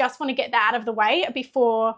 Just want to get that out of the way before...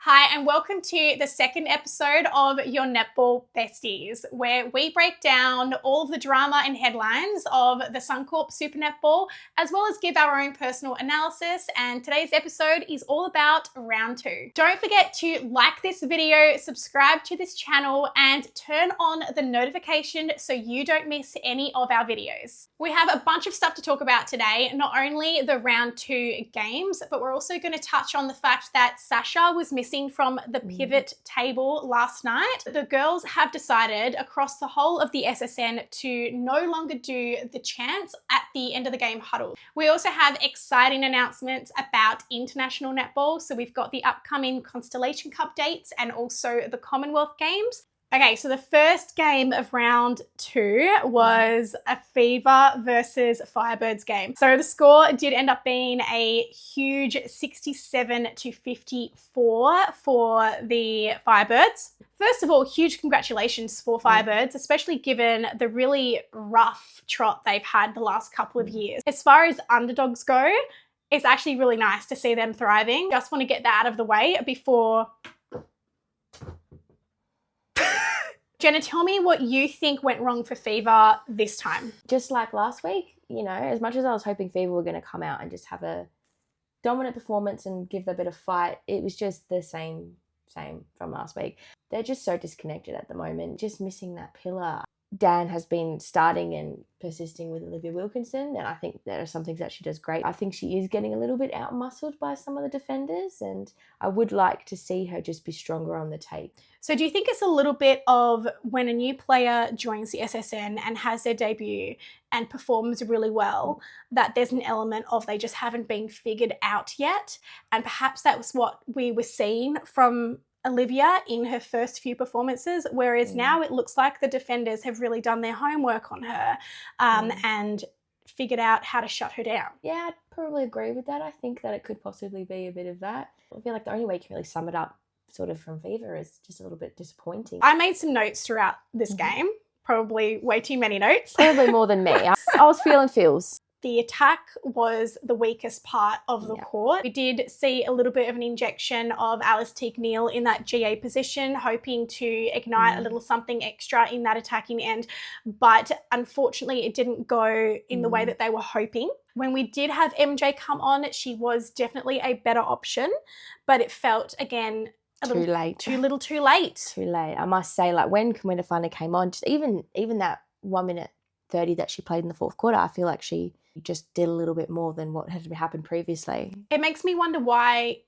Hi, and welcome to the second episode of Your Netball Besties, where we break down all of the drama and headlines of the Suncorp Super Netball, as well as give our own personal analysis. And today's episode is all about round 2. Don't forget to like this video, subscribe to this channel, and turn on the notification so you don't miss any of our videos. We have a bunch of stuff to talk about today, not only the round 2 games, but we're also going to touch on the fact that Sasha was missing from the pivot table last night. The girls have decided across the whole of the SSN to no longer do the chants at the end of the game huddle. We also have exciting announcements about international netball. So we've got the upcoming Constellation Cup dates and also the Commonwealth Games. Okay, so the first game of round 2 was a Fever versus Firebirds game. So the score did end up being a huge 67-54 for the Firebirds. First of all, huge congratulations for Firebirds, especially given the really rough trot they've had the last couple of years. As far as underdogs go, it's actually really nice to see them thriving. Just want to get that out of the way before... Jenna, tell me what you think went wrong for Fever this time. Just like last week, you know, as much as I was hoping Fever were going to come out and just have a dominant performance and give a bit of fight, it was just the same from last week. They're just so disconnected at the moment, just missing that pillar. Dan has been starting and persisting with Olivia Wilkinson, and I think there are some things that she does great. I think she is getting a little bit out-muscled by some of the defenders, and I would like to see her just be stronger on the tape. So do you think it's a little bit of when a new player joins the SSN and has their debut and performs really well, that there's an element of they just haven't been figured out yet? And perhaps that was what we were seeing from Olivia in her first few performances, whereas now it looks like the defenders have really done their homework on her and figured out how to shut her down. Yeah, I'd probably agree with that. I think that it could possibly be a bit of that. I feel like the only way you can really sum it up sort of from Fever is just a little bit disappointing. I made some notes throughout this game, probably way too many notes. Probably more than me. I was feeling feels. The attack was the weakest part of the court. We did see a little bit of an injection of Alice Teague-Neal in that GA position, hoping to ignite a little something extra in that attacking end. But unfortunately, it didn't go in the way that they were hoping. When we did have MJ come on, she was definitely a better option, but it felt, again, Too late. Too little too late. Too late. I must say, like, when Kawina finally came on, just even that 1 minute 30 that she played in the fourth quarter, I feel like she just did a little bit more than what had happened previously. It makes me wonder why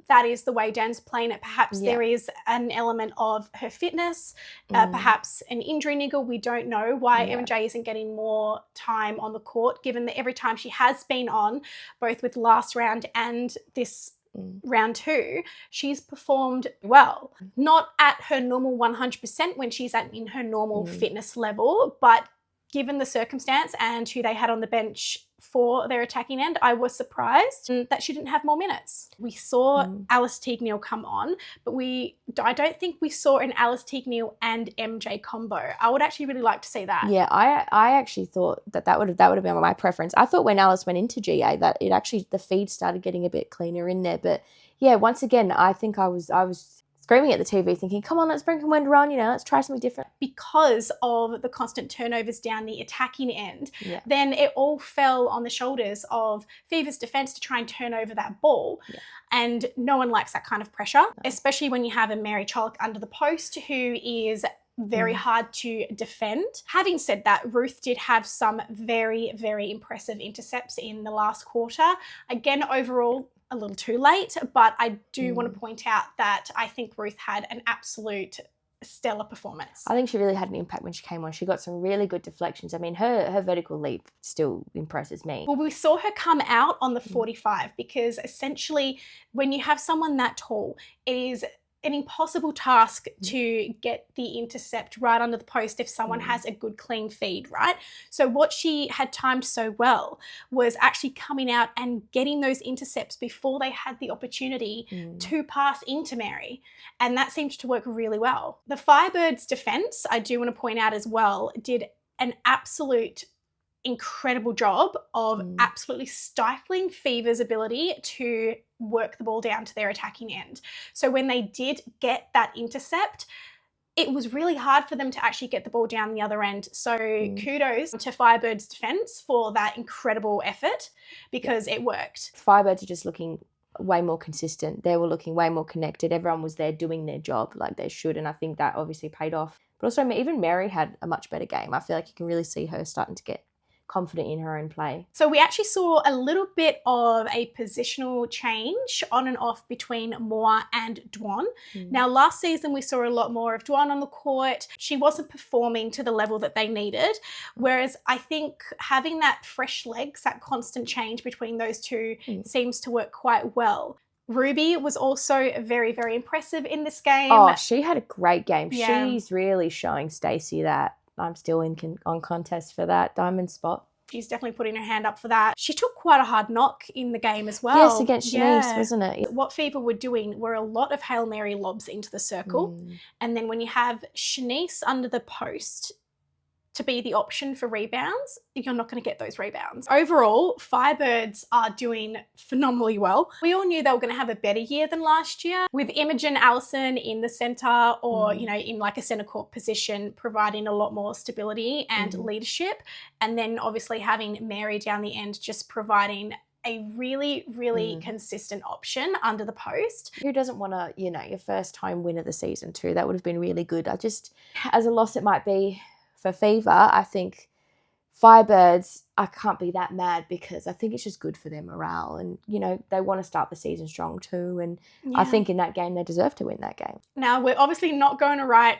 that is the way Dan's playing it. Perhaps there is an element of her fitness, perhaps an injury niggle. We don't know why MJ isn't getting more time on the court, given that every time she has been on, both with last round and this round 2, she's performed well. Not at her normal 100% when she's in her normal fitness level, but given the circumstance and who they had on the bench for their attacking end, I was surprised that she didn't have more minutes. We saw Alice Teague-Neal come on, but I don't think we saw an Alice Teague-Neal and MJ combo. I would actually really like to see that. Yeah, I actually thought that would have been my preference. I thought when Alice went into GA that it actually, the feed started getting a bit cleaner in there. But yeah, once again, I think I was screaming at the TV thinking, come on, let's bring Kawina on, let's try something different. Because of the constant turnovers down the attacking end, then it all fell on the shoulders of Fever's defence to try and turn over that ball. And no one likes that kind of pressure, especially when you have a Mary Cholk under the post who is very hard to defend. Having said that, Ruth did have some very, very impressive intercepts in the last quarter. Again, overall, a little too late, but I do want to point out that I think Ruth had an absolute stellar performance. I think she really had an impact when she came on. She got some really good deflections. I mean, her vertical leap still impresses me. Well, we saw her come out on the 45 because essentially when you have someone that tall, it is an impossible task to get the intercept right under the post if someone has a good clean feed, right? So what she had timed so well was actually coming out and getting those intercepts before they had the opportunity to pass into Mary. And that seemed to work really well. The Firebirds defense, I do want to point out as well, did an absolute incredible job of absolutely stifling Fever's ability to work the ball down to their attacking end. So when they did get that intercept, it was really hard for them to actually get the ball down the other end. So kudos to Firebirds defense for that incredible effort, because it worked. Firebirds are just looking way more consistent. They were looking way more connected. Everyone was there doing their job like they should, and I think that obviously paid off. But also even Mary had a much better game. I feel like you can really see her starting to get confident in her own play. So we actually saw a little bit of a positional change on and off between Moore and Dwan. Now, last season we saw a lot more of Dwan on the court. She wasn't performing to the level that they needed, whereas I think having that fresh legs, that constant change between those two seems to work quite well. Ruby was also very, very impressive in this game. Oh, she had a great game. Yeah. She's really showing Stacey that I'm still on contest for that diamond spot. She's definitely putting her hand up for that. She took quite a hard knock in the game as well. Yes, against Shanice, wasn't it? What Fever were doing were a lot of Hail Mary lobs into the circle. And then when you have Shanice under the post to be the option for rebounds, you're not going to get those rebounds. Overall, Firebirds are doing phenomenally well. We all knew they were going to have a better year than last year, with Imogen Allison in the centre or, you know, in like a centre court position, providing a lot more stability and leadership. And then obviously having Mary down the end, just providing a really, really consistent option under the post. Who doesn't want to, you know, your first home win of the season too? That would have been really good. I just, as a loss it might be for Fever, I think Firebirds, I can't be that mad because I think it's just good for their morale, and you know they want to start the season strong too, and I think in that game they deserve to win that game. Now we're obviously not going to write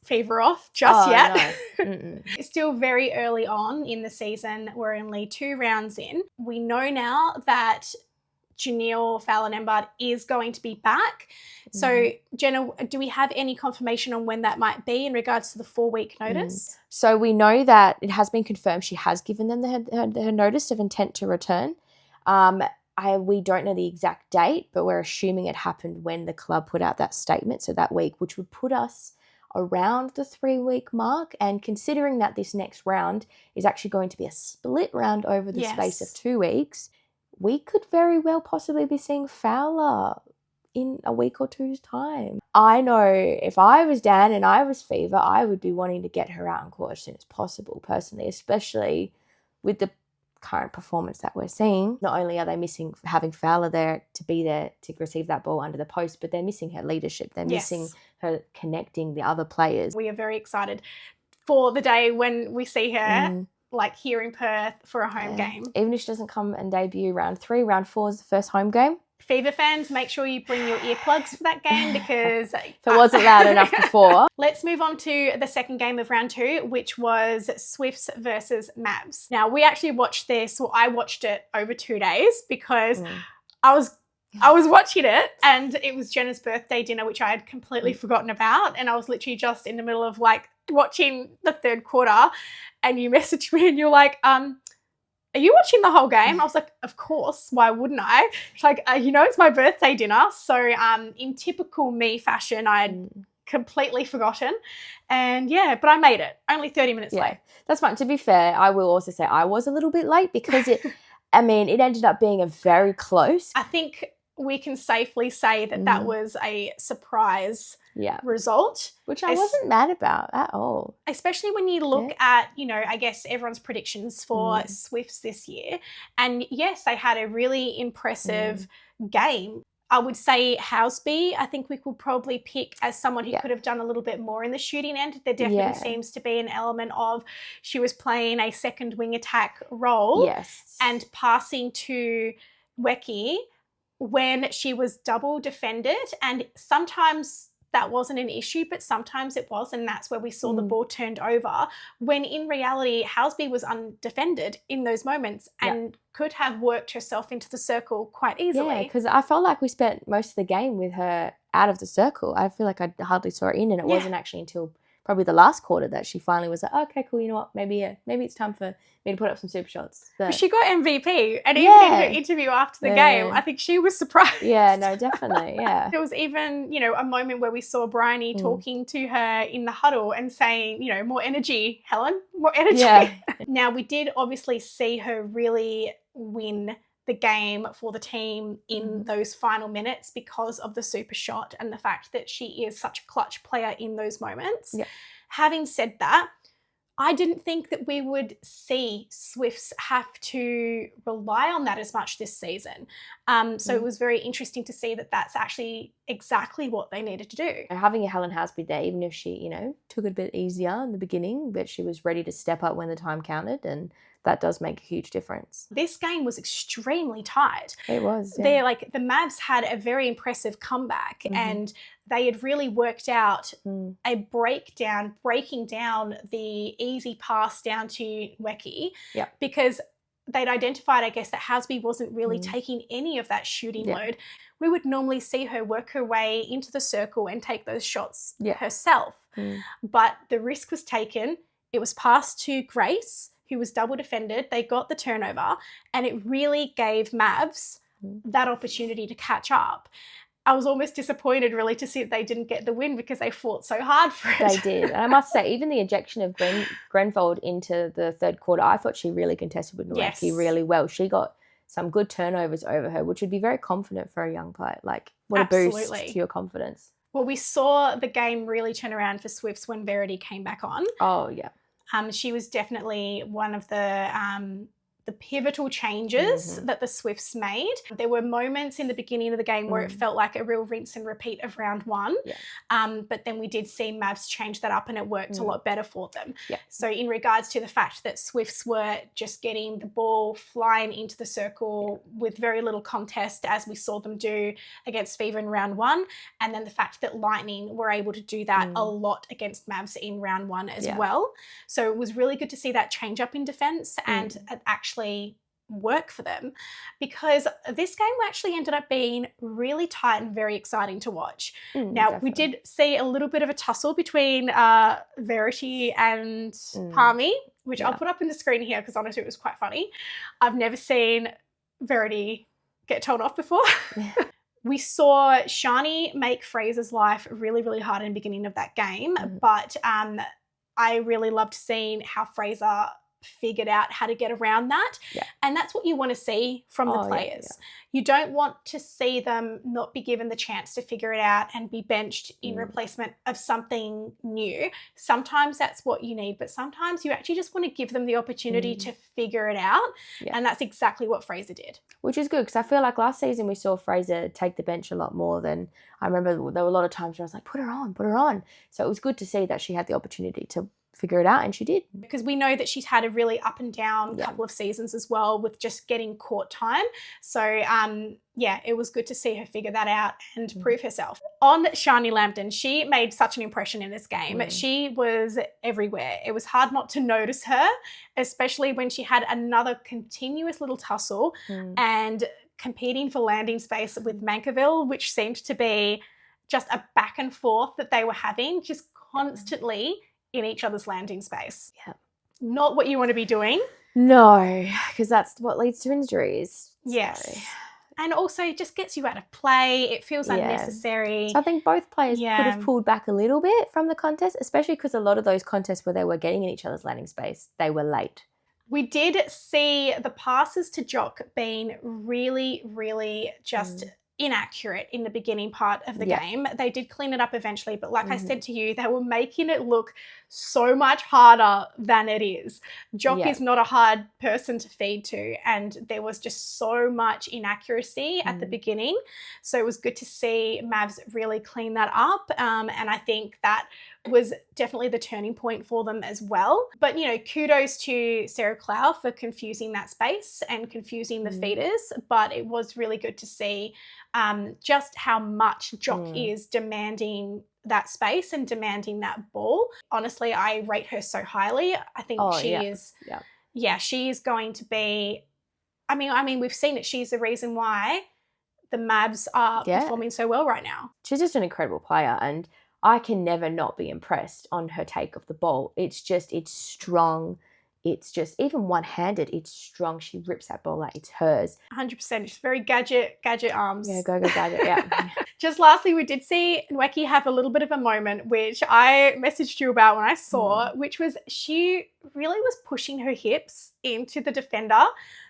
Fever off just yet. No. It's still very early on in the season. We're only 2 rounds in. We know now that Janelle Fowler-Nembard is going to be back. So, Jenna, do we have any confirmation on when that might be in regards to the 4-week notice? So we know that it has been confirmed she has given them her notice of intent to return. We don't know the exact date, but we're assuming it happened when the club put out that statement, so that week, which would put us around the 3-week mark. And considering that this next round is actually going to be a split round over the space of 2 weeks, we could very well possibly be seeing Fowler in a week or two's time. I know if I was Dan and I was Fever, I would be wanting to get her out on court as soon as possible, personally, especially with the current performance that we're seeing. Not only are they missing having Fowler there to receive that ball under the post, but they're missing her leadership. They're missing her connecting the other players. We are very excited for the day when we see her like here in Perth for a home game. Even if she doesn't come and debut round 3, round 4 is the first home game. Fever fans, make sure you bring your earplugs for that game because if it wasn't loud enough before. Let's move on to the second game of round 2, which was Swifts versus Mavs. Now, we actually watched this, or I watched it over 2 days because I was watching it and it was Jenna's birthday dinner, which I had completely forgotten about. And I was literally just in the middle of like watching the third quarter, and you messaged me and you're like, are you watching the whole game? I was like, of course, why wouldn't I? It's like, it's my birthday dinner. So in typical me fashion, I had completely forgotten. And but I made it, only 30 minutes late. That's fine. To be fair, I will also say I was a little bit late because it ended up being a very close. I think we can safely say that was a surprise result. Which I wasn't mad about at all. Especially when you look at, I guess everyone's predictions for Swifts this year. And yes, they had a really impressive game. I would say Houseby, I think we could probably pick as someone who could have done a little bit more in the shooting end. There definitely seems to be an element of she was playing a second wing attack role and passing to Wecky when she was double defended, and sometimes that wasn't an issue, but sometimes it was, and that's where we saw the ball turned over, when in reality Houseby was undefended in those moments and could have worked herself into the circle quite easily. Yeah, because I felt like we spent most of the game with her out of the circle. I feel like I hardly saw her in, and it wasn't actually until probably the last quarter that she finally was like, oh, okay, cool, you know what, maybe it's time for me to put up some super shots. But she got MVP, and even in her interview after the game, I think she was surprised. Yeah, no, definitely, yeah. There was even, a moment where we saw Bryony talking to her in the huddle and saying, more energy, Helen, more energy. Yeah. Now, we did obviously see her really win the game for the team in those final minutes because of the super shot and the fact that she is such a clutch player in those moments. Yeah. Having said that, I didn't think that we would see Swifts have to rely on that as much this season. So it was very interesting to see that that's actually exactly what they needed to do. Having a Helen Hasby there, even if she, took it a bit easier in the beginning, but she was ready to step up when the time counted, and that does make a huge difference. This game was extremely tight. It was. Yeah. The Mavs had a very impressive comeback, and they had really worked out a breaking down the easy pass down to Wecky, because they'd identified, I guess, that Hasby wasn't really taking any of that shooting load. We would normally see her work her way into the circle and take those shots herself. But the risk was taken. It was passed to Grace, who was double defended. They got the turnover, and it really gave Mavs that opportunity to catch up. I was almost disappointed really to see that they didn't get the win because they fought so hard for it. They did. And I must say, even the ejection of Grenfold into the third quarter, I thought she really contested with Nowacki really well. She got some good turnovers over her, which would be very confident for a young player. Like, what a boost to your confidence. Well, we saw the game really turn around for Swifts when Verity came back on. Oh, yeah. She was definitely one of the pivotal changes that the Swifts made. There were moments in the beginning of the game where it felt like a real rinse and repeat of round one. But then we did see Mavs change that up, and it worked a lot better for them. So in regards to the fact that Swifts were just getting the ball flying into the circle with very little contest, as we saw them do against Fever in round one, and then the fact that Lightning were able to do that a lot against Mavs in round one as well. So it was really good to see that change up in defense and it actually work for them, because this game actually ended up being really tight and very exciting to watch. Now, we did see a little bit of a tussle between Verity and Palmy, which I'll put up in the screen here because honestly it was quite funny. I've never seen Verity get told off before. We saw Shani make Fraser's life really, really hard in the beginning of that game, but I really loved seeing how Fraser figured out how to get around that. And that's what you want to see from the players. You don't want to see them not be given the chance to figure it out and be benched in replacement of something new. Sometimes that's what you need, but sometimes you actually just want to give them the opportunity to figure it out. And that's exactly what Fraser did. Which is good, because I feel like last season we saw Fraser take the bench a lot more than I remember. There were a lot of times where I was like, put her on. So it was good to see that she had the opportunity to figure it out, and she did. Because we know that she's had a really up and down couple of seasons as well with just getting court time. So, it was good to see her figure that out and prove herself. On Shani Lambton, she made such an impression in this game. She was everywhere. It was hard not to notice her, especially when she had another continuous little tussle and competing for landing space with Mankaville, which seemed to be just a back and forth that they were having just constantly in each other's landing space. Not what you want to be doing. No, because that's what leads to injuries. Yes. And also it just gets you out of play. It feels unnecessary. So I think both players could have pulled back a little bit from the contest, especially because a lot of those contests where they were getting in each other's landing space, they were late. We did see the passes to Jock being really, really just inaccurate in the beginning part of the game. They did clean it up eventually, but like I said to you, they were making it look so much harder than it is. Jock is not a hard person to feed to, and there was just so much inaccuracy at the beginning. So it was good to see Mavs really clean that up, and I think that was definitely the turning point for them as well. But, kudos to Sarah Clow for confusing that space and confusing the feeders, but it was really good to see just how much Jock is demanding that space and demanding that ball. Honestly, I rate her so highly. I think she is going to be, I mean, we've seen it. She's the reason why the Mavs are performing so well right now. She's just an incredible player, and I can never not be impressed on her take of the ball. It's strong. It's just, even one-handed, it's strong. She rips that ball like it's hers. 100%. She's very gadget arms. Yeah, go gadget, yeah. Just lastly, we did see Nweki have a little bit of a moment, which I messaged you about when I saw, which was she really was pushing her hips into the defender.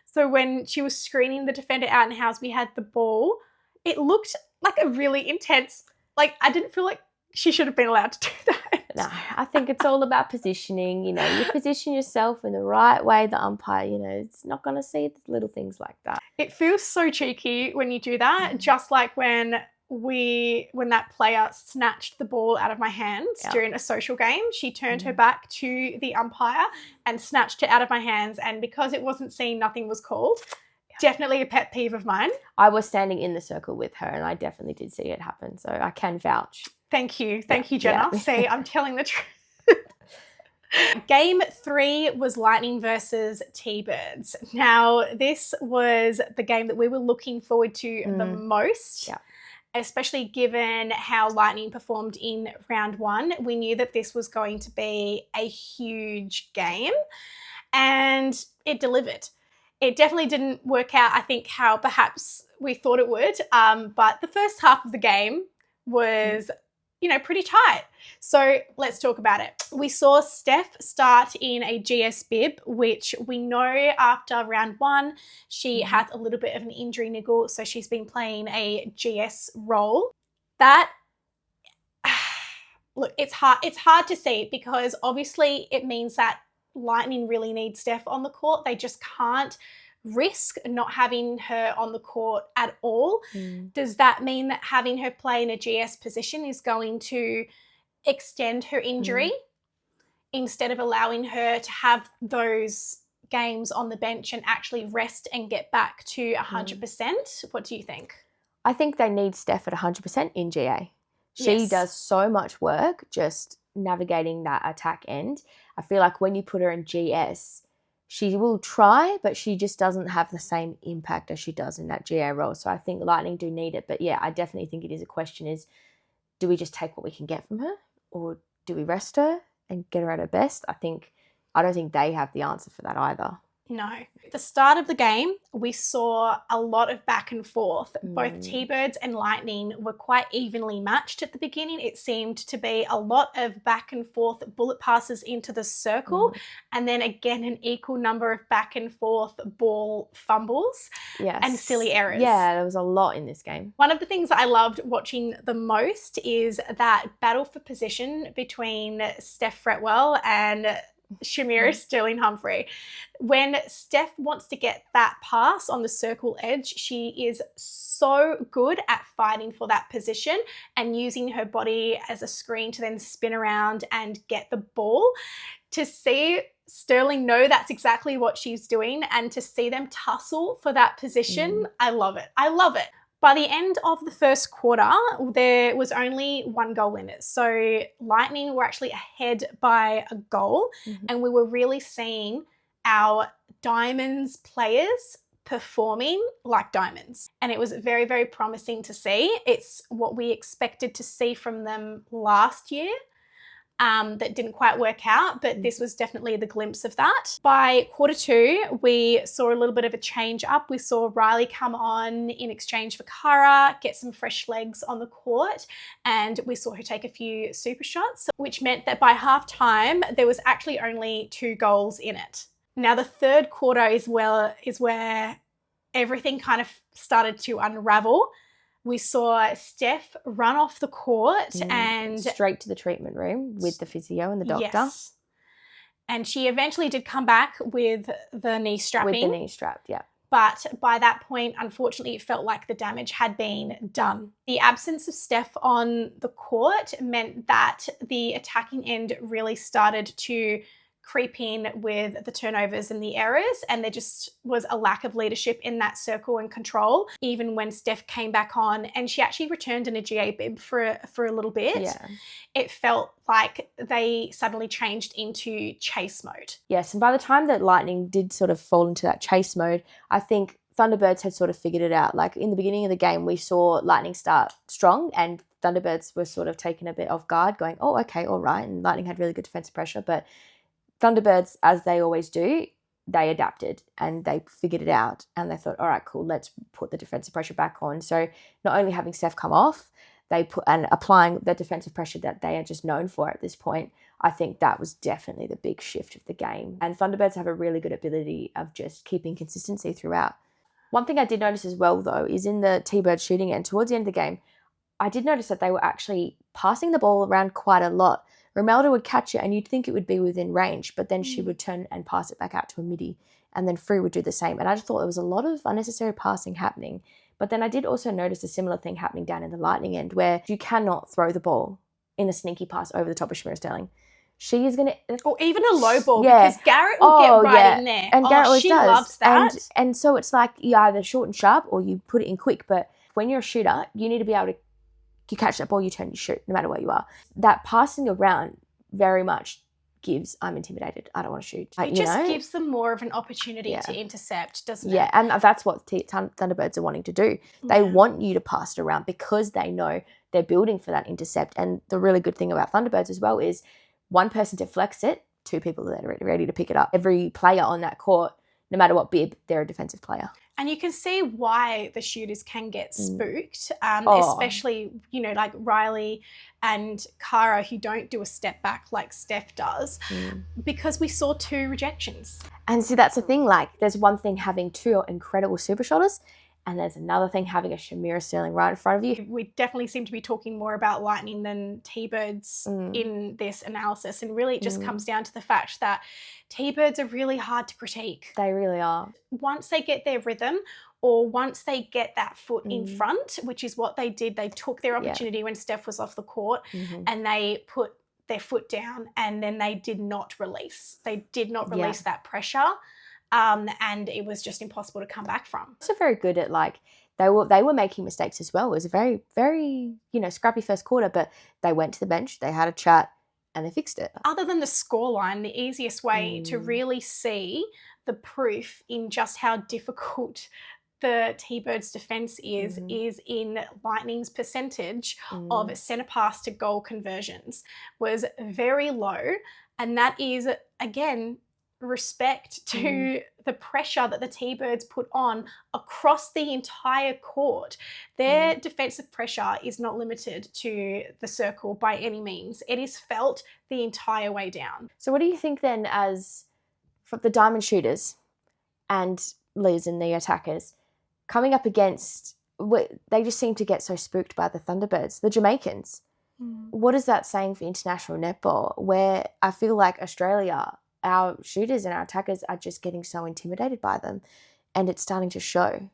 So when she was screening the defender out and house, we had the ball, it looked like a really intense, like I didn't feel like she should have been allowed to do that. No, I think it's all about positioning. You know, you position yourself in the right way, the umpire, you know, it's not going to see the little things like that. It feels so cheeky when you do that, just like when that player snatched the ball out of my hands during a social game. She turned her back to the umpire and snatched it out of my hands, and because it wasn't seen, nothing was called. Definitely a pet peeve of mine. I was standing in the circle with her and I definitely did see it happen, so I can vouch. Thank you, Jenna. Yeah. See, I'm telling the truth. Game 3 was Lightning versus Tbirds. Now, this was the game that we were looking forward to the most, especially given how Lightning performed in round 1. We knew that this was going to be a huge game, and it delivered. It definitely didn't work out, I think, how perhaps we thought it would, but the first half of the game was pretty tight. So let's talk about it. We saw Steph start in a GS bib, which we know after round 1, she has a little bit of an injury niggle, so she's been playing a GS role. That, look, it's hard to see because obviously it means that Lightning really needs Steph on the court. They just can't risk not having her on the court at all. Does that mean that having her play in a GS position is going to extend her injury instead of allowing her to have those games on the bench and actually rest and get back to 100%? What do you think? I think they need Steph at 100% in GA. She does so much work just navigating that attack end. I feel like when you put her in GS, she will try, but she just doesn't have the same impact as she does in that GA role. So I think Lightning do need it. But yeah, I definitely think it is a question is, do we just take what we can get from her, or do we rest her and get her at her best? I don't think they have the answer for that either. No. At the start of the game, we saw a lot of back and forth. Both Tbirds and Lightning were quite evenly matched at the beginning. It seemed to be a lot of back and forth bullet passes into the circle, and then again an equal number of back and forth ball fumbles and silly errors. Yeah, there was a lot in this game. One of the things I loved watching the most is that battle for position between Steph Fretwell and Shamira Sterling Humphrey. When Steph wants to get that pass on the circle edge, she is so good at fighting for that position and using her body as a screen to then spin around and get the ball. To see Sterling know that's exactly what she's doing and to see them tussle for that position, I love it. I love it. By the end of the first quarter, there was only 1 goal in it. So Lightning were actually ahead by a goal, and we were really seeing our Diamonds players performing like Diamonds. And it was very, very promising to see. It's what we expected to see from them last year. That didn't quite work out, but this was definitely the glimpse of that. By quarter 2, we saw a little bit of a change up. We saw Riley come on in exchange for Kara, get some fresh legs on the court, and we saw her take a few super shots, which meant that by half time, there was actually only 2 goals in it. Now, the third quarter is where everything kind of started to unravel. We saw Steph run off the court and straight to the treatment room with the physio and the doctor. Yes. And she eventually did come back with the knee strapping. With the knee strapped, yeah. But by that point, unfortunately, it felt like the damage had been done. The absence of Steph on the court meant that the attacking end really started to creep in with the turnovers and the errors, and there just was a lack of leadership in that circle and control. Even when Steph came back on, and she actually returned in a GA bib for a little bit, it felt like they suddenly changed into chase mode. Yes, and by the time that Lightning did sort of fall into that chase mode, I think Thunderbirds had sort of figured it out. Like in the beginning of the game, we saw Lightning start strong and Thunderbirds were sort of taken a bit off guard, going, oh, okay, all right. And Lightning had really good defensive pressure. But Thunderbirds, as they always do, they adapted and they figured it out. And they thought, all right, cool, let's put the defensive pressure back on. So not only having Steph come off, they put and applying the defensive pressure that they are just known for at this point, I think that was definitely the big shift of the game. And Thunderbirds have a really good ability of just keeping consistency throughout. One thing I did notice as well, though, is in the Tbirds shooting end, towards the end of the game, I did notice that they were actually passing the ball around quite a lot. Romelda would catch it and you'd think it would be within range, but then she would turn and pass it back out to a midi, and then Free would do the same. And I just thought there was a lot of unnecessary passing happening. But then I did also notice a similar thing happening down in the Lightning end, where you cannot throw the ball in a sneaky pass over the top of Shamira Sterling. She is going to... Or even a low ball, because Garrett will get right in there. And Garrett always she does. Loves that. And so it's like you either short and sharp or you put it in quick. But when you're a shooter, you need to be able to... You catch that ball, you turn, you shoot, no matter where you are. That passing around very much gives, I'm intimidated, I don't want to shoot. It just gives them more of an opportunity to intercept, doesn't it? Yeah, and that's what Thunderbirds are wanting to do. They want you to pass it around because they know they're building for that intercept. And the really good thing about Thunderbirds as well is one person deflects it, two people that are ready to pick it up. Every player on that court, no matter what bib, they're a defensive player. And you can see why the shooters can get spooked, especially, like Riley and Kara, who don't do a step back like Steph does, because we saw 2 rejections. And see, that's the thing. Like, there's one thing having 2 incredible super shotters, and there's another thing having a Shamira Sterling right in front of you. We definitely seem to be talking more about Lightning than Tbirds in this analysis. And really it just comes down to the fact that Tbirds are really hard to critique. They really are. Once they get their rhythm, or once they get that foot in front, which is what they did, they took their opportunity when Steph was off the court and they put their foot down, and then they did not release. They did not release that pressure. And it was just impossible to come back from. Also very good at, like, they were making mistakes as well. It was a very, very, scrappy first quarter, but they went to the bench, they had a chat, and they fixed it. Other than the scoreline, the easiest way to really see the proof in just how difficult the Tbirds defense is in Lightning's percentage of centre pass to goal conversions was very low. And that is, again, respect to the pressure that the Tbirds put on across the entire court. Their defensive pressure is not limited to the circle by any means. It is felt the entire way down. So what do you think then, as from the diamond shooters and Liz and the attackers coming up against, they just seem to get so spooked by the Thunderbirds, the Jamaicans? What is that saying for international netball, where I feel like Australia, our shooters and our attackers are just getting so intimidated by them, and it's starting to show?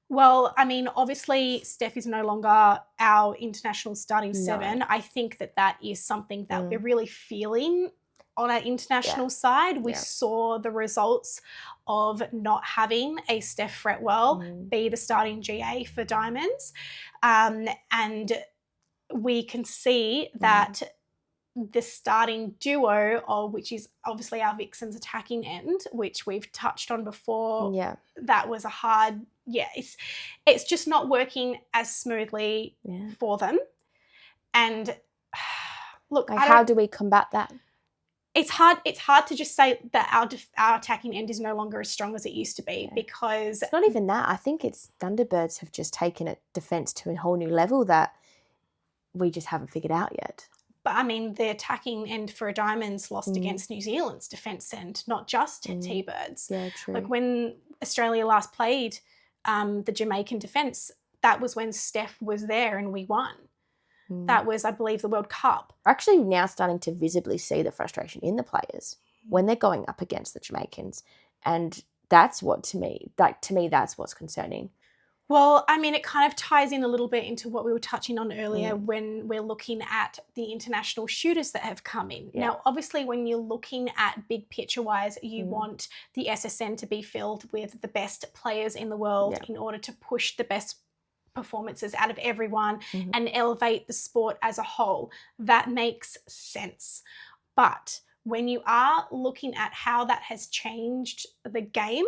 Well, I mean, obviously Steph is no longer our international starting 7. I think that is something that we're really feeling on our international side. We saw the results of not having a Steph Fretwell be the starting GA for Diamonds. And we can see that the starting duo, which is obviously our Vixens attacking end, which we've touched on before, that was a hard, it's just not working as smoothly for them. And look, how do we combat that? It's hard to just say that our attacking end is no longer as strong as it used to be, because it's not even that. I think it's Thunderbirds have just taken it defense to a whole new level that we just haven't figured out yet. But I mean, the attacking end for Diamonds lost against New Zealand's defence end, not just Tbirds. Yeah, true. Like when Australia last played the Jamaican defence, that was when Steph was there and we won. That was, I believe, the World Cup. We're actually now starting to visibly see the frustration in the players when they're going up against the Jamaicans. And that's what, to me, that's what's concerning. Well, I mean, it kind of ties in a little bit into what we were touching on earlier when we're looking at the international shooters that have come in. Now, obviously, when you're looking at big picture-wise, you want the SSN to be filled with the best players in the world in order to push the best performances out of everyone and elevate the sport as a whole. That makes sense. But when you are looking at how that has changed the game,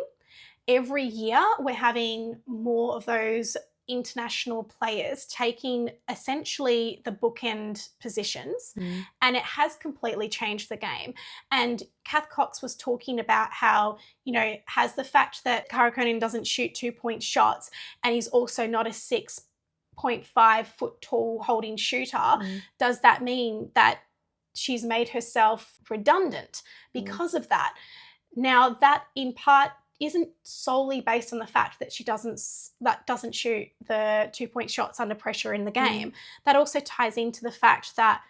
every year we're having more of those international players taking essentially the bookend positions, and it has completely changed the game. And Kath Cox was talking about how, you know, has the fact that Cara Koenen doesn't shoot 2-point shots and he's also not a 6.5 foot tall holding shooter, does that mean that she's made herself redundant because of that? Now, that in part isn't solely based on the fact that she doesn't shoot the 2-point shots under pressure in the game. That also ties into the fact that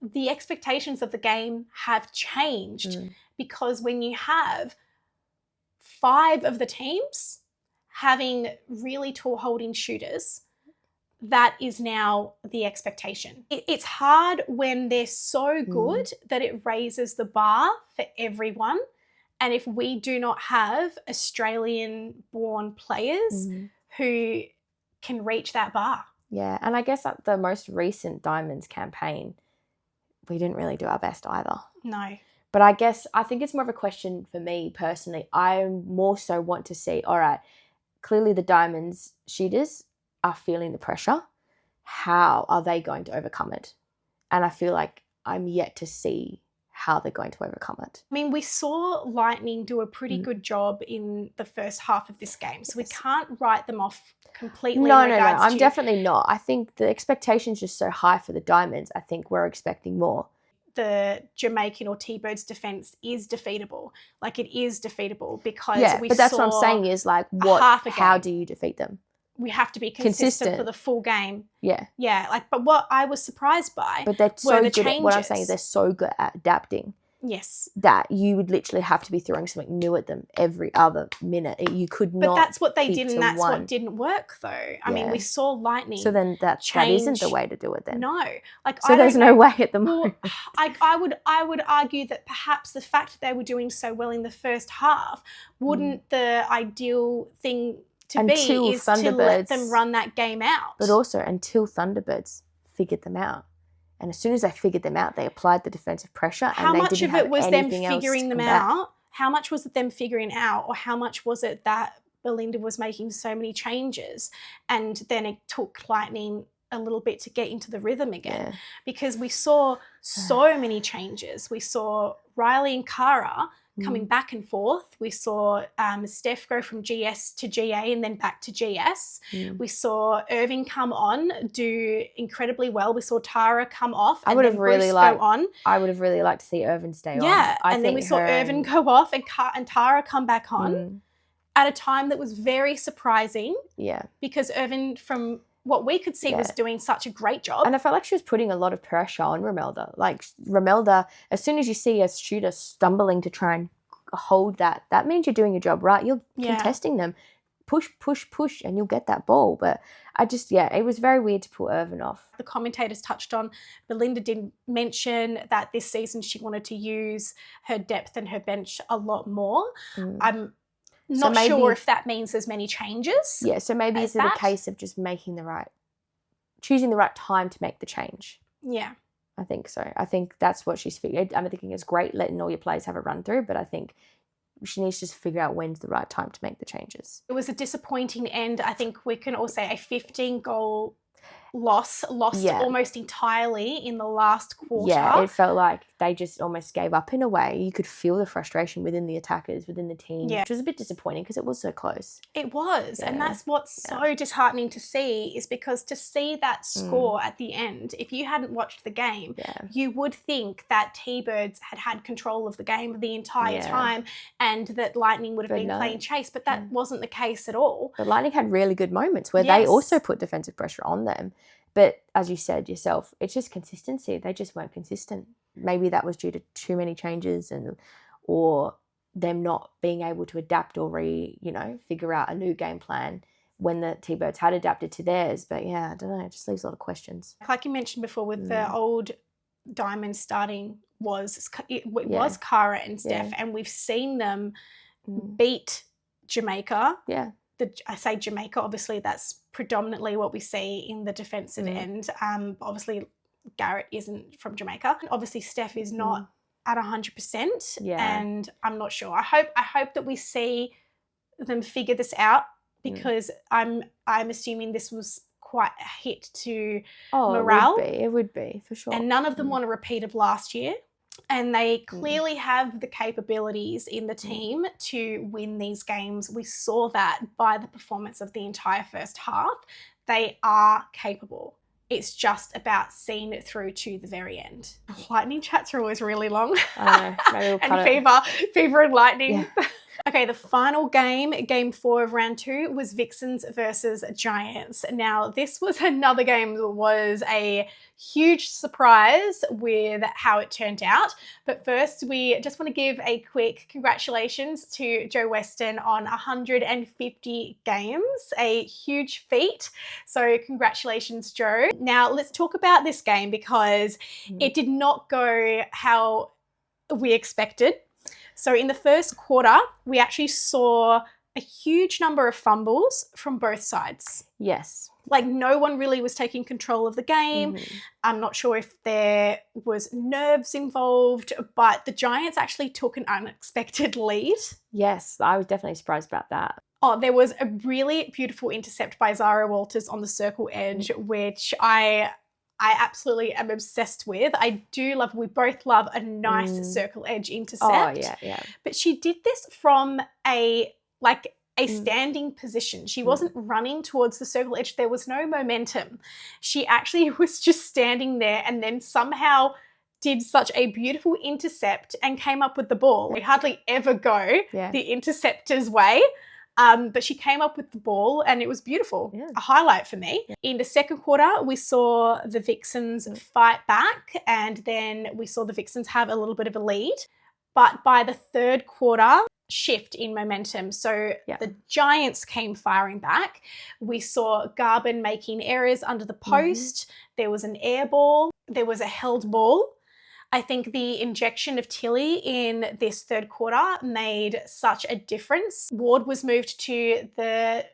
the expectations of the game have changed, because when you have 5 of the teams having really tall holding shooters, that is now the expectation. It's hard when they're so good that it raises the bar for everyone. And if we do not have Australian-born players who can reach that bar. Yeah, and I guess at the most recent Diamonds campaign, we didn't really do our best either. No. But I think it's more of a question for me personally. I more so want to see, all right, clearly the Diamonds shooters are feeling the pressure. How are they going to overcome it? And I feel like I'm yet to see how they're going to overcome it. I mean, we saw Lightning do a pretty good job in the first half of this game, so we can't write them off completely. No, I'm definitely not. I think the expectation's just so high for the Diamonds. I think we're expecting more. The Jamaican or Tbirds defence is defeatable. Like, it is defeatable because but that's what I'm saying is, like, how do you defeat them? We have to be consistent for the full game. Yeah. Yeah, like, but what I was surprised by But they're so good at, what I'm saying is they're so good at adapting. Yes. That you would literally have to be throwing something new at them every other minute. You could not. But that's what they did, and that's what didn't work, though. I mean, we saw Lightning. So then that isn't the way to do it then. No. Like, so there's no way at the moment. Well, I would argue that perhaps the fact that they were doing so well in the first half wouldn't the ideal thing to be is to let them run that game out. But also until Thunderbirds figured them out. And as soon as they figured them out, they applied the defensive pressure. How much of it was them figuring them out? How much was it them figuring out? Or how much was it that Belinda was making so many changes and then it took Lightning a little bit to get into the rhythm again? Because we saw so many changes. We saw Riley and Cara coming back and forth. We saw Steph go from GS to GA and then back to GS. We saw Irving come on, do incredibly well. We saw Tara come off and then Bruce go on. I would have really liked to see Irvin stay on. Yeah, and then we saw Irvin go off and Tara come back on at a time that was very surprising. Yeah. Because Irvin, from what we could see, was doing such a great job. And I felt like she was putting a lot of pressure on Romelda. Like, Romelda, as soon as you see a shooter stumbling to try and hold that means you're doing your job right. You're contesting them. Push, push, push, and you'll get that ball. But I just, it was very weird to pull Irvin off. The commentators touched on, Belinda did mention that this season she wanted to use her depth and her bench a lot more. I'm not sure if that means there's many changes. Yeah, so maybe is it a case of just choosing the right time to make the change? Yeah. I think so. I think that's what she's figured. I'm thinking it's great letting all your players have a run through, but I think she needs to just figure out when's the right time to make the changes. It was a disappointing end. I think we can all say a 15-goal lost almost entirely in the last quarter. Yeah, it felt like they just almost gave up in a way. You could feel the frustration within the attackers, within the team, which was a bit disappointing because it was so close. It was, and that's what's so disheartening to see, is because to see that score at the end, if you hadn't watched the game, you would think that Tbirds had control of the game the entire time and that Lightning would have been playing chase, but that wasn't the case at all. But Lightning had really good moments where they also put defensive pressure on them. But as you said yourself, it's just consistency. They just weren't consistent. Maybe that was due to too many changes or them not being able to adapt or figure out a new game plan when the Tbirds had adapted to theirs. But I don't know, it just leaves a lot of questions. Like you mentioned before with the old Diamonds starting was Cara and Steph, and we've seen them beat Jamaica. Yeah. I say Jamaica, obviously that's predominantly what we see in the defensive end. Obviously Garrett isn't from Jamaica. Obviously Steph is not at 100%, and I'm not sure. I hope that we see them figure this out, because I'm assuming this was quite a hit to morale. morale. It would be for sure. And none of them want a repeat of last year. And they clearly have the capabilities in the team to win these games. We saw that by the performance of the entire first half. They are capable. It's just about seeing it through to the very end. Lightning chats are always really long. I know. Maybe we'll cut And fever and lightning. Yeah. Okay, the final game, game 4 of round 2, was Vixens versus Giants. Now, this was another game that was a huge surprise with how it turned out. But first, we just want to give a quick congratulations to Joe Weston on 150 games, a huge feat. So congratulations, Joe. Now, let's talk about this game because it did not go how we expected. So in the first quarter, we actually saw a huge number of fumbles from both sides. Yes. Like no one really was taking control of the game. I'm not sure if there was nerves involved, but the Giants actually took an unexpected lead. Yes, I was definitely surprised about that. Oh, there was a really beautiful intercept by Zara Walters on the circle edge, which I absolutely am obsessed with. We both love a nice circle edge intercept. Oh, yeah. But she did this from a standing position. She wasn't running towards the circle edge. There was no momentum. She actually was just standing there and then somehow did such a beautiful intercept and came up with the ball. We hardly ever go the interceptor's way. But she came up with the ball and it was beautiful. Yeah. A highlight for me. Yeah. In the second quarter, we saw the Vixens fight back and then we saw the Vixens have a little bit of a lead. But by the third quarter, shift in momentum. So the Giants came firing back. We saw Garben making errors under the post. There was an air ball. There was a held ball. I think the injection of Tilly in this third quarter made such a difference. Ward was moved to the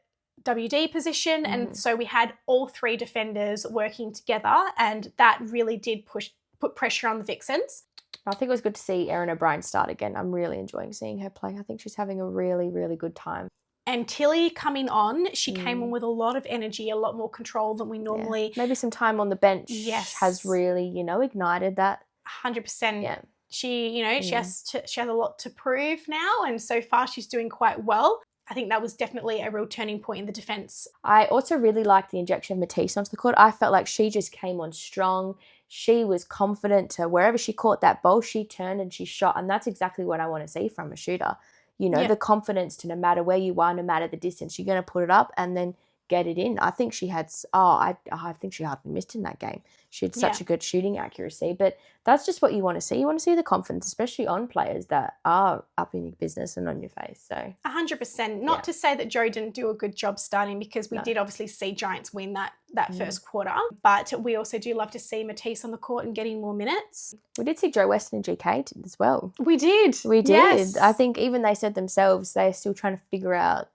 WD position, and so we had all 3 defenders working together, and that really did put pressure on the Vixens. I think it was good to see Erin O'Brien start again. I'm really enjoying seeing her play. I think she's having a really, really good time. And Tilly coming on, she came on with a lot of energy, a lot more control than we normally... Maybe some time on the bench has really, ignited that. 100%. Yeah. She, she has a lot to prove now, and so far she's doing quite well. I think that was definitely a real turning point in the defence. I also really liked the injection of Matisse onto the court. I felt like she just came on strong. She was confident to wherever she caught that ball, she turned and she shot, and that's exactly what I want to see from a shooter. The confidence to no matter where you are, no matter the distance, you're going to put it up and then get it in. I think she had, I think she hardly missed in that game. She had such a good shooting accuracy, but that's just what you want to see. You want to see the confidence, especially on players that are up in your business and on your face. So 100%. Not to say that Joe didn't do a good job starting, because we did obviously see Giants win that first quarter, but we also do love to see Matisse on the court and getting more minutes. We did see Joe Weston and GK as well. We did. Yes. I think even they said themselves they're still trying to figure out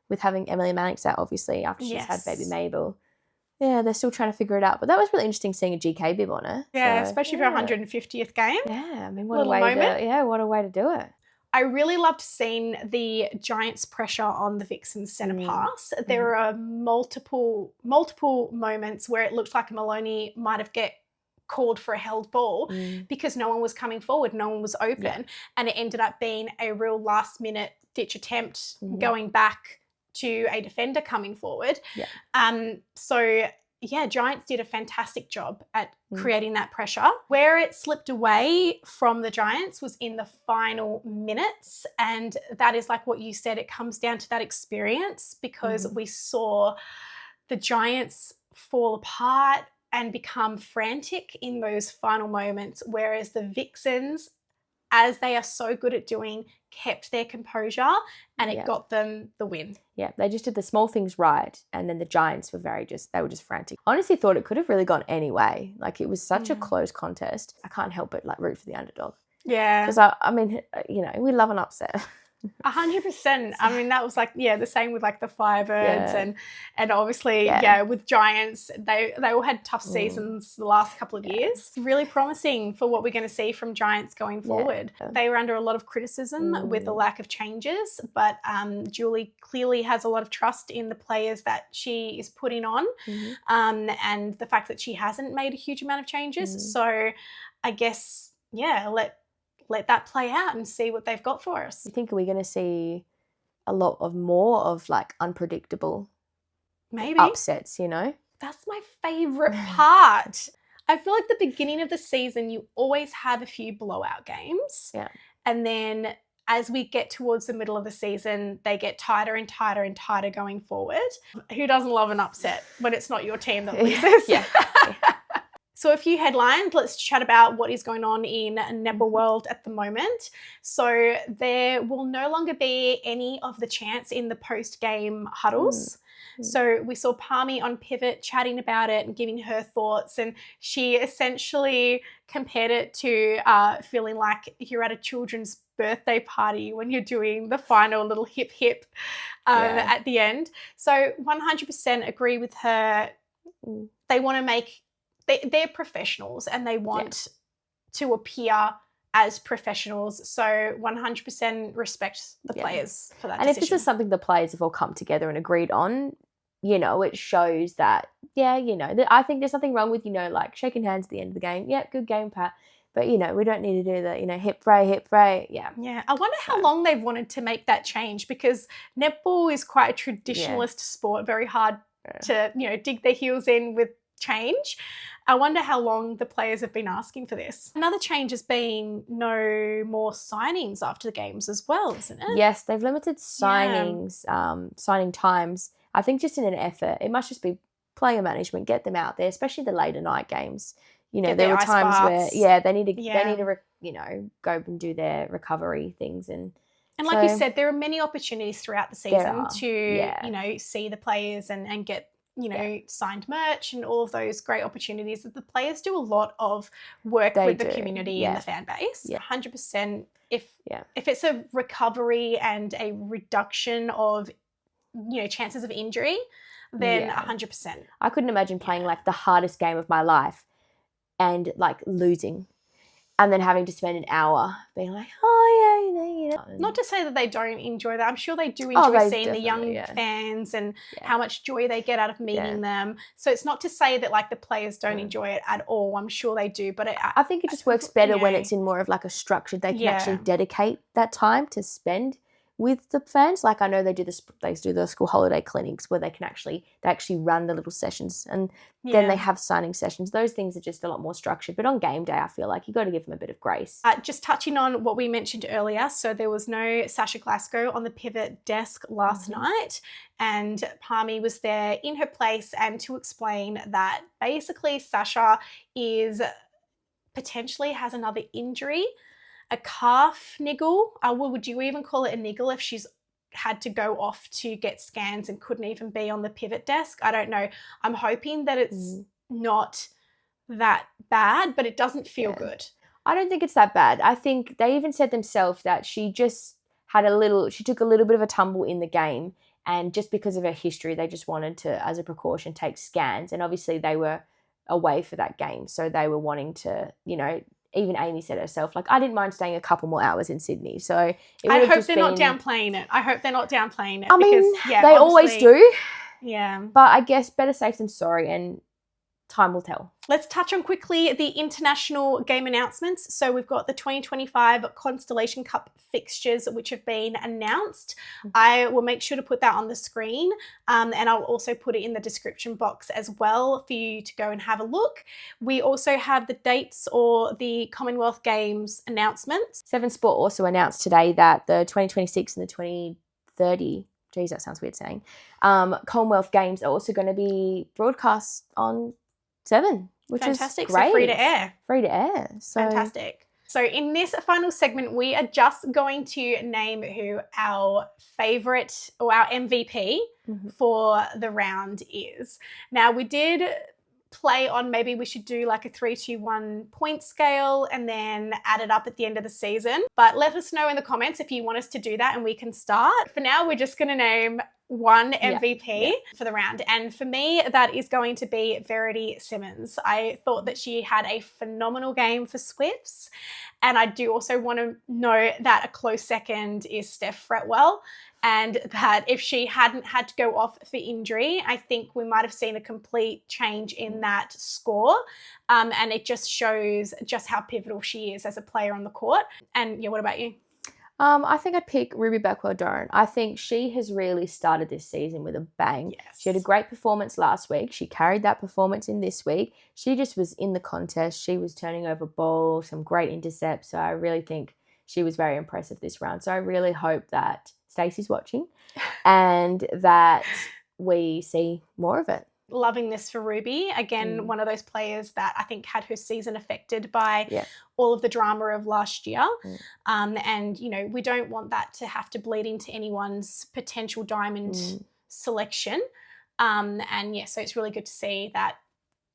with having Emily Mannix out, obviously, after she's had baby Mabel. Yeah, they're still trying to figure it out. But that was really interesting seeing a GK bib on her. Yeah, so, especially for her 150th game. Yeah, I mean, what a way to do it. I really loved seeing the Giants' pressure on the Vixens' centre pass. There are multiple moments where it looked like Maloney might have called for a held ball because no one was coming forward, no one was open, and it ended up being a real last-minute ditch attempt going back to a defender coming forward. Giants did a fantastic job at creating that pressure. Where it slipped away from the Giants was in the final minutes, and that is like what you said, it comes down to that experience, because we saw the Giants fall apart and become frantic in those final moments, whereas the Vixens, as they are so good at doing, kept their composure, and it got them the win. Yeah, they just did the small things right, and then the Giants were they were just frantic. I honestly thought it could have really gone any way. Like, it was such a close contest. I can't help but root for the underdog. Yeah. Because, I mean, we love an upset. 100%. I mean, that was like, the same with like the Firebirds and obviously, with Giants, they all had tough seasons the last couple of years. It's really promising for what we're going to see from Giants going forward. They were under a lot of criticism with the lack of changes, but Julie clearly has a lot of trust in the players that she is putting on, and the fact that she hasn't made a huge amount of changes. So I guess, let that play out and see what they've got for us. You think we're going to see a lot of more of like unpredictable upsets, you know? That's my favourite part. I feel like the beginning of the season, you always have a few blowout games. Yeah. And then as we get towards the middle of the season, they get tighter and tighter and tighter going forward. Who doesn't love an upset when it's not your team that loses? Yeah. So a few headlines, let's chat about what is going on in netball world at the moment. So there will no longer be any of the chants in the post-game huddles. So we saw Palmy on Pivot chatting about it and giving her thoughts, and she essentially compared it to feeling like you're at a children's birthday party when you're doing the final little hip hip at the end. So 100% agree with her. They want to make... They're professionals and they want to appear as professionals. So 100% respect the players for that decision. And if this is something the players have all come together and agreed on, you know, it shows that, I think there's nothing wrong with, like shaking hands at the end of the game. Yeah, good game, Pat. But, we don't need to do the, hip fray. Yeah. Yeah. I wonder how long they've wanted to make that change, because netball is quite a traditionalist sport, very hard to, dig their heels in with change. I wonder how long the players have been asking for this. Another change has been no more signings after the games as well, isn't it? Yes, they've limited signings, signing times. I think just in an effort. It must just be player management, get them out there, especially the later night games. There were times where they need to go and do their recovery things and like you said, there are many opportunities throughout the season to see the players and get signed merch and all of those great opportunities. That the players do a lot of work with the community and the fan base. 100%. If it's a recovery and a reduction of chances of injury, then 100%. I couldn't imagine playing like the hardest game of my life and like losing, and then having to spend an hour being like, Not to say that they don't enjoy that. I'm sure they do enjoy seeing the young fans and how much joy they get out of meeting them. So it's not to say that like the players don't enjoy it at all. I'm sure they do. But I think it just works better when it's in more of like a structure. They can actually dedicate that time to spend with the fans. Like I know they do the school holiday clinics where they actually run the little sessions, and then they have signing sessions. Those things are just a lot more structured. But on game day, I feel like you got to give them a bit of grace. Just touching on what we mentioned earlier, so there was no Sasha Glasgow on the pivot desk last night, and Palmy was there in her place, and to explain that basically Sasha is potentially has another injury. A calf niggle. Would you even call it a niggle if she's had to go off to get scans and couldn't even be on the pivot desk? I don't know. I'm hoping that it's not that bad, but it doesn't feel good. I don't think it's that bad. I think they even said themselves that she just she took a little bit of a tumble in the game, and just because of her history, they just wanted to, as a precaution, take scans. And obviously they were away for that game, so they were wanting to, even Amy said herself, like, I didn't mind staying a couple more hours in Sydney. So I hope they're not downplaying it. I mean, they always do. Yeah. But I guess better safe than sorry, and time will tell. Let's touch on quickly the international game announcements. So we've got the 2025 Constellation Cup fixtures, which have been announced. I will make sure to put that on the screen, and I'll also put it in the description box as well for you to go and have a look. We also have the dates or the Commonwealth Games announcements. Seven Sport also announced today that the 2026 and the 2030, geez, that sounds weird saying, Commonwealth Games are also going to be broadcast on Seven, which fantastic. Is great. So free to air. Free to air. So fantastic. So in this final segment, we are just going to name who our favourite or our MVP for the round is. Now, we did play on maybe we should do like a 3-2-1 point scale and then add it up at the end of the season. But let us know in the comments if you want us to do that and we can start. For now, we're just going to name one MVP for the round. And for me, that is going to be Verity Simmons. I thought that she had a phenomenal game for Swifts. And I do also want to note that a close second is Steph Fretwell. And that if she hadn't had to go off for injury, I think we might have seen a complete change in that score. And it just shows just how pivotal she is as a player on the court. And yeah, what about you? I think I'd pick Ruby Beckwell-Doran. I think she has really started this season with a bang. Yes. She had a great performance last week. She carried that performance in this week. She just was in the contest. She was turning over balls, some great intercepts. So I really think she was very impressive this round. So I really hope that Stacey's watching and that we see more of it. Loving this for Ruby. Again, one of those players that I think had her season affected by all of the drama of last year. And, you know, we don't want that to have to bleed into anyone's potential diamond selection. And yeah, so it's really good to see that,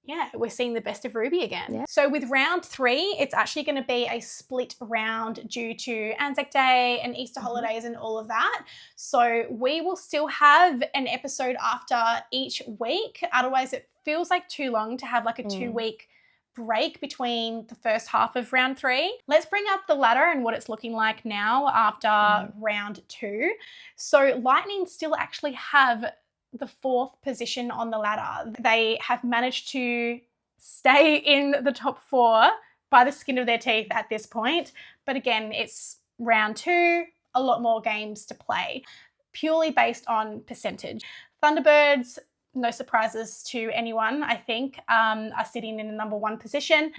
yeah, we're seeing the best of Ruby again. Yeah. So with round 3, it's actually going to be a split round due to Anzac Day and Easter holidays and all of that. So we will still have an episode after each week. Otherwise, it feels like too long to have like a 2-week break between the first half of round 3. Let's bring up the ladder and what it's looking like now after round 2. So Lightning still actually have the 4th position on the ladder. They have managed to stay in the top 4 by the skin of their teeth at this point. But again, it's round 2, a lot more games to play, purely based on percentage. Thunderbirds, no surprises to anyone, I think, are sitting in the number 1 position.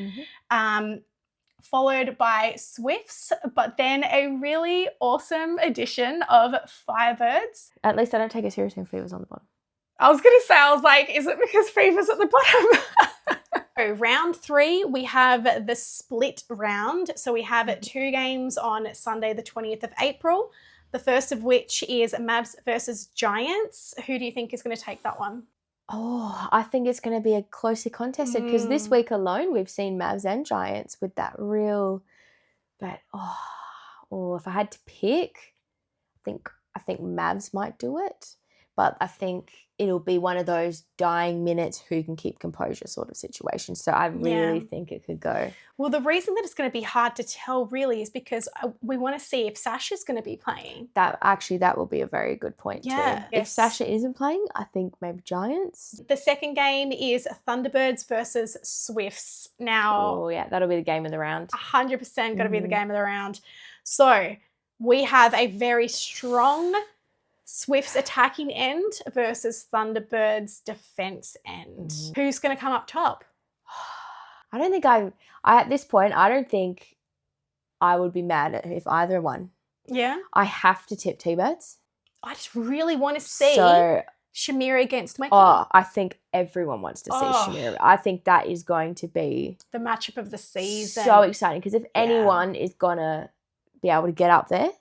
Followed by Swifts, but then a really awesome addition of Firebirds. At least I don't take it seriously when Fever's on the bottom. I was going to say, I was like, is it because Fever's at the bottom? So round 3, we have the split round. So we have 2 games on Sunday, the 20th of April. The first of which is Mavs versus Giants. Who do you think is going to take that one? Oh, I think it's going to be a closely contested because this week alone we've seen Mavs and Giants with that real. But if I had to pick, I think Mavs might do it, but I think it'll be one of those dying minutes who can keep composure sort of situations. So I really think it could go. Well, the reason that it's going to be hard to tell really is because we want to see if Sasha's going to be playing. That will be a very good point too. Yes. If Sasha isn't playing, I think maybe Giants. The second game is Thunderbirds versus Swifts. Now, that'll be the game of the round. 100% going to be the game of the round. So we have a very strong Swifts attacking end versus Thunderbirds defense end. Who's going to come up top? I don't think at this point, I don't think I would be mad if either won. Yeah. I have to tip Tbirds. I just really want to see Shamira against Meki. Oh, I think everyone wants to see Shamira. I think that is going to be the matchup of the season. So exciting because if anyone is going to be able to get up there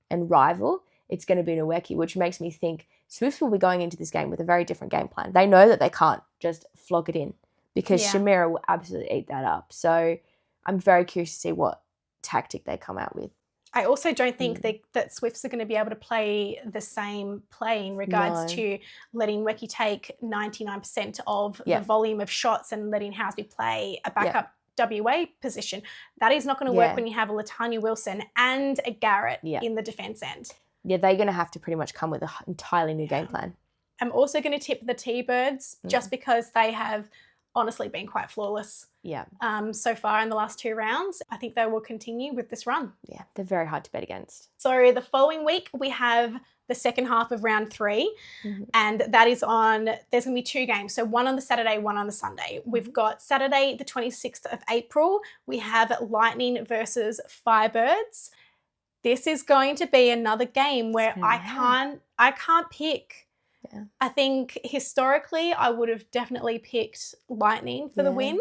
and rival, it's going to be Nweki, which makes me think Swifts will be going into this game with a very different game plan. They know that they can't just flog it in because Shamira will absolutely eat that up. So I'm very curious to see what tactic they come out with. I also don't think that Swifts are going to be able to play the same play in regards to letting Nweki take 99% of the volume of shots and letting Housby play a backup WA position. That is not going to work when you have a Latanya Wilson and a Garrett in the defence end. Yeah, they're going to have to pretty much come with an entirely new game plan. I'm also going to tip the Tbirds just because they have honestly been quite flawless so far in the last 2 rounds. I think they will continue with this run. Yeah, they're very hard to bet against. So the following week, we have the second half of round 3, and that is there's going to be 2 games. So one on the Saturday, one on the Sunday. We've got Saturday, the 26th of April. We have Lightning versus Firebirds. This is going to be another game where I can't pick. Yeah. I think historically I would have definitely picked Lightning for the win,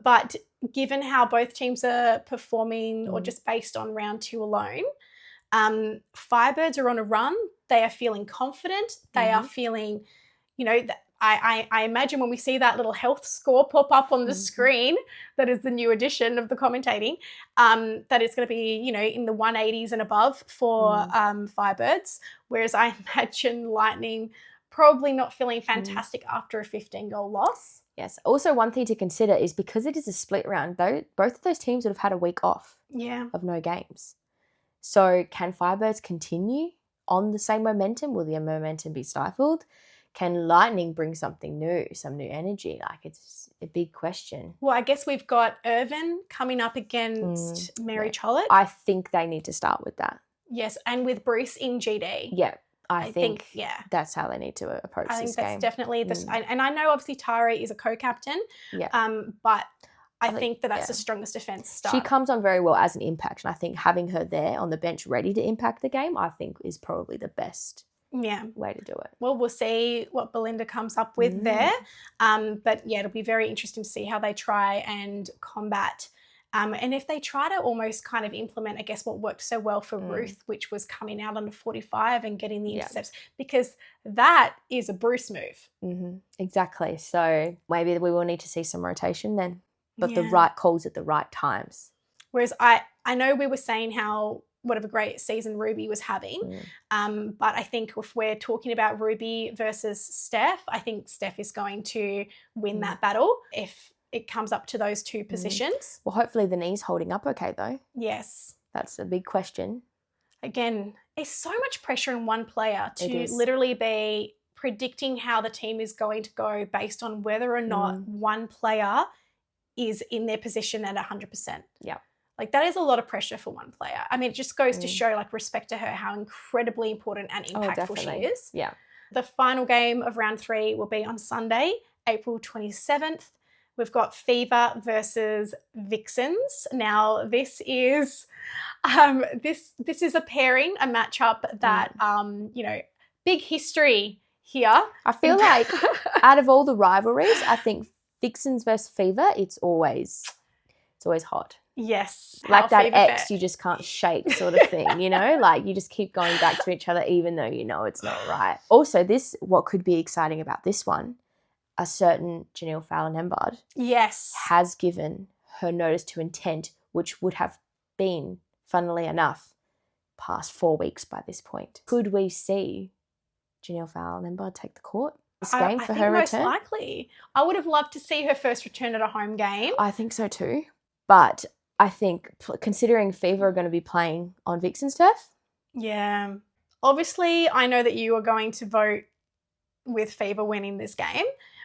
but given how both teams are performing or just based on round 2 alone, Firebirds are on a run. They are feeling confident. They are feeling, I imagine when we see that little health score pop up on the screen, that is the new edition of the commentating, that it's going to be, you know, in the 180s and above for Firebirds, whereas I imagine Lightning probably not feeling fantastic after a 15-goal loss. Yes. Also, one thing to consider is because it is a split round, though, both of those teams would have had a week off of no games. So can Firebirds continue on the same momentum? Will the momentum be stifled? Can Lightning bring something new, some new energy? Like, it's a big question. Well, I guess we've got Irvin coming up against Mary Chollett. I think they need to start with that. Yes, and with Bruce in GD. Yeah. I think that's how they need to approach this game. I think that's definitely and I know obviously Tari is a co-captain. Yeah. But I think that's the strongest defense start. She comes on very well as an impact, and I think having her there on the bench ready to impact the game, I think is probably the best way to do it. Well, we'll see what Belinda comes up with there. But yeah, it'll be very interesting to see how they try and combat. And if they try to almost kind of implement, I guess, what worked so well for Ruth, which was coming out under 45 and getting the intercepts, because that is a Bruce move. Exactly. So maybe we will need to see some rotation then, but the right calls at the right times. Whereas I know we were saying how what a great season Ruby was having, but I think if we're talking about Ruby versus Steph, I think Steph is going to win that battle if it comes up to those two positions. Well, hopefully the knee's holding up okay, though. Yes. That's a big question. Again, there's so much pressure on one player to literally be predicting how the team is going to go based on whether or not one player is in their position at 100%. Yeah. Like, that is a lot of pressure for one player. I mean, it just goes to show, like, respect to her, how incredibly important and impactful she is. Yeah. The final game of round 3 will be on Sunday, April 27th. We've got Fever versus Vixens. Now, this is this is a pairing, a matchup that you know, big history here. I feel like out of all the rivalries, I think Vixens versus Fever, it's always hot. Yes. Like that ex you just can't shake sort of thing, you know? Like, you just keep going back to each other even though you know it's not right. Also, what could be exciting about this one, a certain Janelle Fowler-Nembard has given her notice to intent, which would have been, funnily enough, past 4 weeks by this point. Could we see Janelle Fowler-Nembard take the court this game for her return? Most likely. I would have loved to see her first return at a home game. I think so too. But I think considering Fever are going to be playing on Vixen's turf. Yeah. Obviously, I know that you are going to vote with Fever winning this game.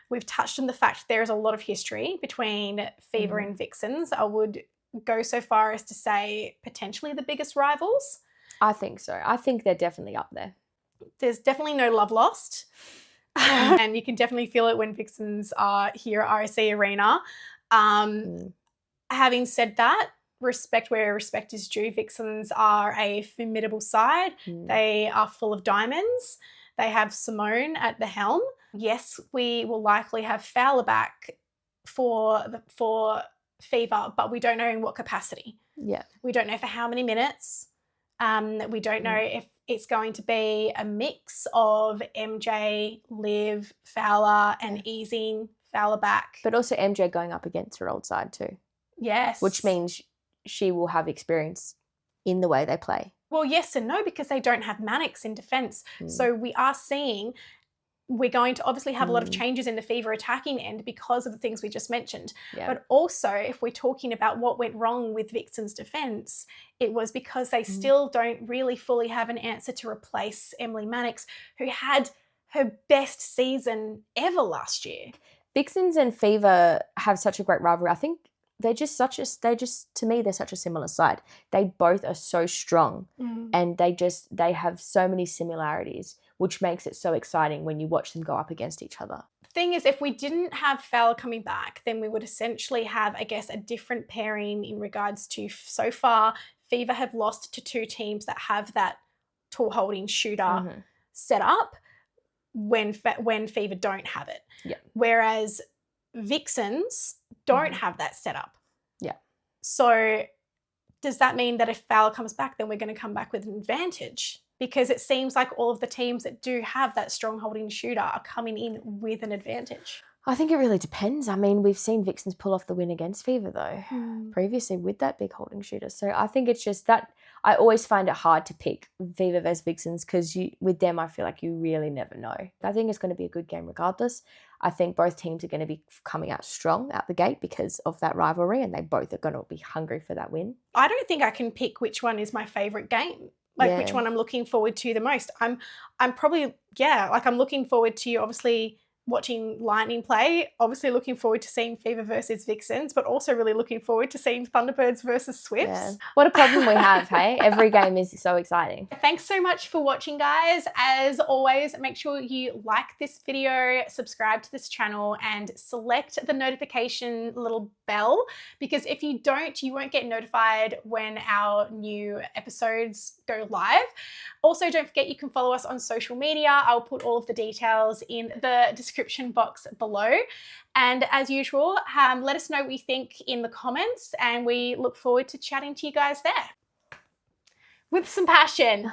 We've touched on the fact there is a lot of history between Fever and Vixens. I would go so far as to say potentially the biggest rivals. I think so. I think they're definitely up there. There's definitely no love lost. And you can definitely feel it when Vixens are here at RSC Arena. Having said that, respect where respect is due. Vixens are a formidable side. They are full of diamonds. They have Simone at the helm. Yes, we will likely have Fowler back for Fever, but we don't know in what capacity. Yeah. We don't know for how many minutes. We don't know if it's going to be a mix of MJ, Liv, Fowler, and easing Fowler back. But also MJ going up against her old side too. Yes. Which means she will have experience in the way they play. Well, yes and no, because they don't have Mannix in defence. So we are seeing we're going to obviously have a lot of changes in the Fever attacking end because of the things we just mentioned. Yeah. But also, if we're talking about what went wrong with Vixen's defence, it was because they still don't really fully have an answer to replace Emily Mannix, who had her best season ever last year. Vixens and Fever have such a great rivalry. I think they're just to me, they're such a similar side. They both are so strong and they have so many similarities, which makes it so exciting when you watch them go up against each other. The thing is, if we didn't have Fowler coming back, then we would essentially have, I guess, a different pairing in regards to, so far, Fever have lost to two teams that have that tall holding shooter set up when Fever don't have it. Yeah. Whereas Vixens don't have that setup. Yeah. So does that mean that if Fowler comes back, then we're going to come back with an advantage? because it seems like all of the teams that do have that strong holding shooter are coming in with an advantage. I think it really depends. I mean, we've seen Vixens pull off the win against Fever, though, previously with that big holding shooter. So I think it's just that I always find it hard to pick Fever versus Vixens because with them, I feel like you really never know. I think it's going to be a good game regardless. I think both teams are going to be coming out strong out the gate because of that rivalry, and they both are going to be hungry for that win. I don't think I can pick which one is my favourite game. Like which one I'm looking forward to the most. I'm probably, like I'm looking forward to obviously watching Lightning play, obviously looking forward to seeing Fever versus Vixens, but also really looking forward to seeing Thunderbirds versus Swifts. Yeah. What a problem we have, hey? Every game is so exciting. Thanks so much for watching, guys. As always, make sure you like this video, subscribe to this channel, and select the notification little bell, because if you don't, you won't get notified when our new episodes go live. Also, don't forget you can follow us on social media. I'll put all of the details in the description box below. And as usual, let us know what you think in the comments, and we look forward to chatting to you guys there. With some passion.